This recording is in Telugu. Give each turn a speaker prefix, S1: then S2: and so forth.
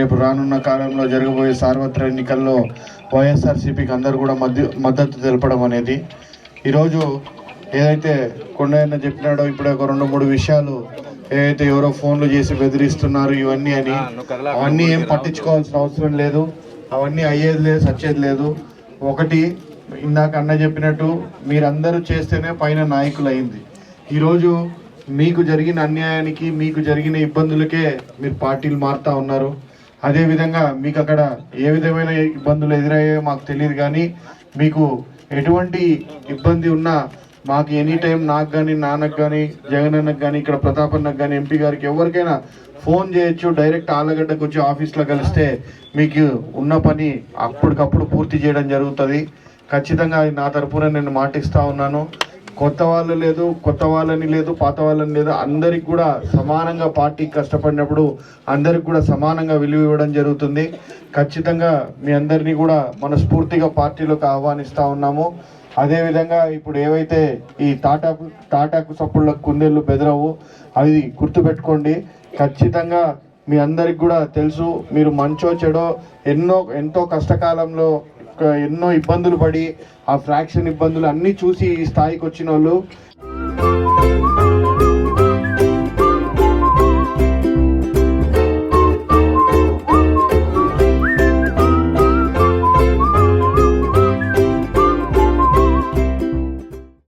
S1: రేపు రానున్న కాలంలో జరగబోయే సార్వత్రిక ఎన్నికల్లో వైఎస్ఆర్సీపీకి అందరూ కూడా మద్దతు తెలపడం అనేది. ఈరోజు ఏదైతే కొండయ్య చెప్పినాడో ఇప్పుడు ఒక 2-3 విషయాలు ఏదైతే ఎవరో ఫోన్లు చేసి బెదిరిస్తున్నారు ఇవన్నీ అని, అవన్నీ ఏం పట్టించుకోవాల్సిన అవసరం లేదు. అవన్నీ అయ్యేది లేదు, సచ్చేది లేదు. ఒకటి ఇందాక అన్న చెప్పినట్టు మీరందరూ చేస్తేనే పైన నాయకులు అయింది. ఈరోజు మీకు జరిగిన అన్యాయానికి, మీకు జరిగిన ఇబ్బందులకే మీరు పార్టీలు మారుతూ ఉన్నారు. అదేవిధంగా మీకు అక్కడ ఏ విధమైన ఇబ్బందులు ఎదురయ్యాయో మాకు తెలియదు, కానీ మీకు ఎటువంటి ఇబ్బంది ఉన్నా మాకు ఎనీ టైం నాకు కానీ, నాన్నకు కానీ, జగన్ అన్నకు కానీ, ఇక్కడ ప్రతాప్ అన్నకు కానీ, ఎంపీ గారికి ఎవరికైనా ఫోన్ చేయొచ్చు. డైరెక్ట్ ఆళ్ళగడ్డకు వచ్చి ఆఫీస్లో కలిస్తే మీకు ఉన్న పని అప్పటికప్పుడు పూర్తి చేయడం జరుగుతుంది. ఖచ్చితంగా నా తరపున నేను మాటిస్తూ ఉన్నాను. కొత్త వాళ్ళు లేదు, కొత్త వాళ్ళని లేదు, పాత వాళ్ళని లేదు, అందరికి కూడా సమానంగా పార్టీకి కష్టపడినప్పుడు అందరికి కూడా సమానంగా విలువ ఇవ్వడం జరుగుతుంది. ఖచ్చితంగా మీ అందరినీ కూడా మనస్ఫూర్తిగా పార్టీలోకి ఆహ్వానిస్తూ ఉన్నాము. అదేవిధంగా ఇప్పుడు ఏవైతే ఈ తాటాకు సప్పుళ్ళ కుందేళ్ళు బెదరవు, అవి గుర్తుపెట్టుకోండి. ఖచ్చితంగా మీ అందరికి కూడా తెలుసు, మీరు మంచో చెడో ఎంతో కష్టకాలంలో ఎన్నో ఇబ్బందులు పడి ఆ ఫ్రాక్షన్ ఇబ్బందులు అన్నీ చూసి ఈ స్థాయికి వచ్చిన వాళ్ళు